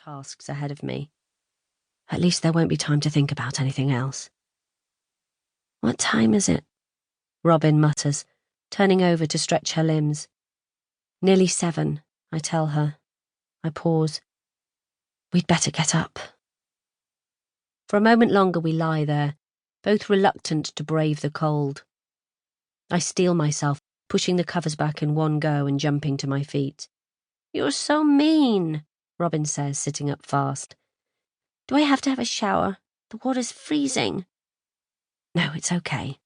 tasks ahead of me. At least there won't be time to think about anything else. "What time is it?" Robin mutters, turning over to stretch her limbs. "Nearly 7, I tell her. I pause. "We'd better get up." For a moment longer we lie there, both reluctant to brave the cold. I steel myself, pushing the covers back in one go and jumping to my feet. "You're so mean," Robin says, sitting up fast. "Do I have to have a shower? The water's freezing." "No, it's okay.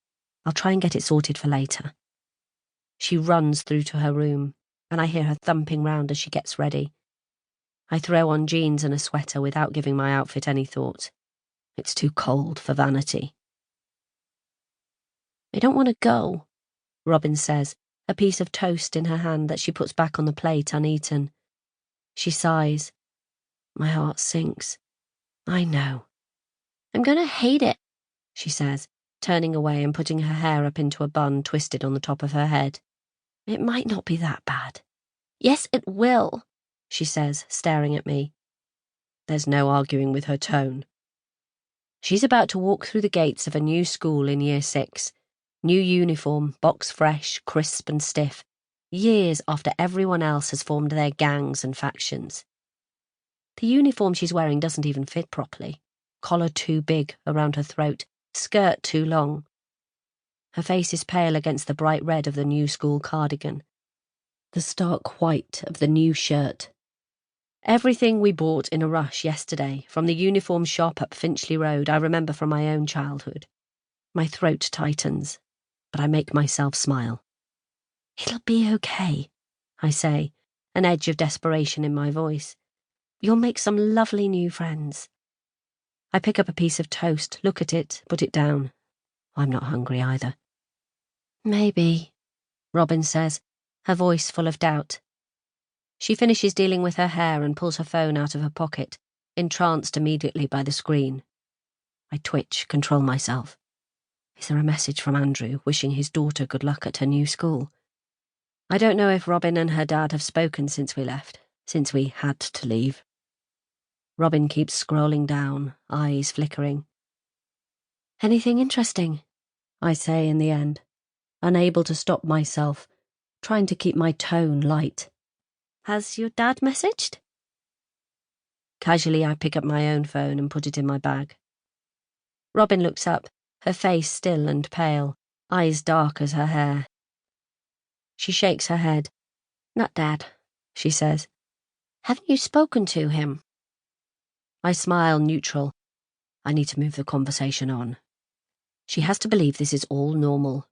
I'll try and get it sorted for later." She runs through to her room, and I hear her thumping round as she gets ready. I throw on jeans and a sweater without giving my outfit any thought. It's too cold for vanity. "I don't want to go," Robin says, a piece of toast in her hand that she puts back on the plate uneaten. She sighs. My heart sinks. I know. "I'm going to hate it," she says, turning away and putting her hair up into a bun twisted on the top of her head. "It might not be that bad." "Yes, it will," she says, staring at me. There's no arguing with her tone. She's about to walk through the gates of a new school in Year 6. New uniform, box fresh, crisp and stiff, years after everyone else has formed their gangs and factions. The uniform she's wearing doesn't even fit properly. Collar too big around her throat, skirt too long. Her face is pale against the bright red of the new school cardigan, the stark white of the new shirt. Everything we bought in a rush yesterday, from the uniform shop up Finchley Road, I remember from my own childhood. My throat tightens, but I make myself smile. "It'll be okay," I say, an edge of desperation in my voice. "You'll make some lovely new friends." I pick up a piece of toast, look at it, put it down. I'm not hungry either. "Maybe," Robin says, her voice full of doubt. She finishes dealing with her hair and pulls her phone out of her pocket, entranced immediately by the screen. I twitch, control myself. Is there a message from Andrew wishing his daughter good luck at her new school? I don't know if Robin and her dad have spoken since we left, since we had to leave. Robin keeps scrolling down, eyes flickering. "Anything interesting?" I say in the end, unable to stop myself, trying to keep my tone light. "Has your dad messaged?" Casually, I pick up my own phone and put it in my bag. Robin looks up, her face still and pale, eyes dark as her hair. She shakes her head. "Not Dad," she says. "Haven't you spoken to him?" I smile neutral. I need to move the conversation on. She has to believe this is all normal.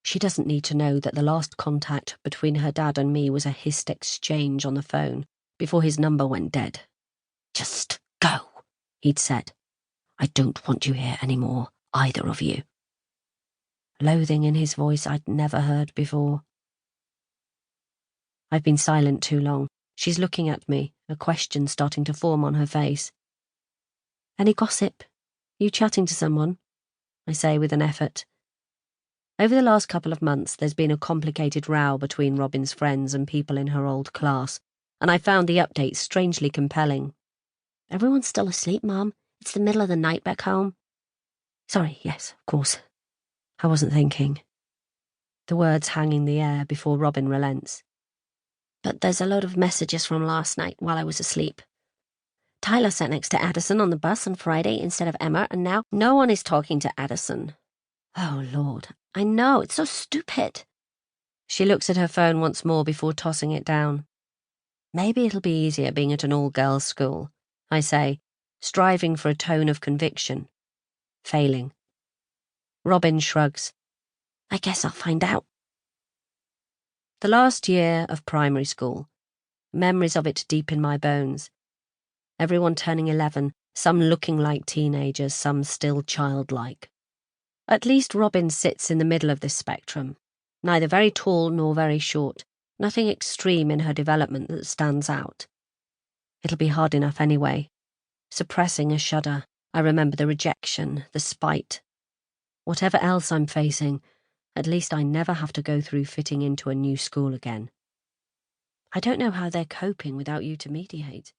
She doesn't need to know that the last contact between her dad and me was a hissed exchange on the phone before his number went dead. "Just go," he'd said. "I don't want you here anymore, either of you." Loathing in his voice I'd never heard before. I've been silent too long. She's looking at me, a question starting to form on her face. "Any gossip? You chatting to someone?" I say with an effort. Over the last couple of months, there's been a complicated row between Robin's friends and people in her old class, and I found the updates strangely compelling. "Everyone's still asleep, Mum. It's the middle of the night back home." "Sorry, yes, of course. I wasn't thinking." The words hang in the air before Robin relents. "But there's a load of messages from last night while I was asleep. Tyler sat next to Addison on the bus on Friday instead of Emma, and now no one is talking to Addison." "Oh, Lord. I know, it's so stupid." She looks at her phone once more before tossing it down. "Maybe it'll be easier being at an all-girls school," I say, striving for a tone of conviction. Failing. Robin shrugs. "I guess I'll find out." The last year of primary school. Memories of it deep in my bones. Everyone turning 11, some looking like teenagers, some still childlike. At least Robin sits in the middle of this spectrum, neither very tall nor very short, nothing extreme in her development that stands out. It'll be hard enough anyway. Suppressing a shudder, I remember the rejection, the spite. Whatever else I'm facing, at least I never have to go through fitting into a new school again. I don't know how they're coping without you to mediate.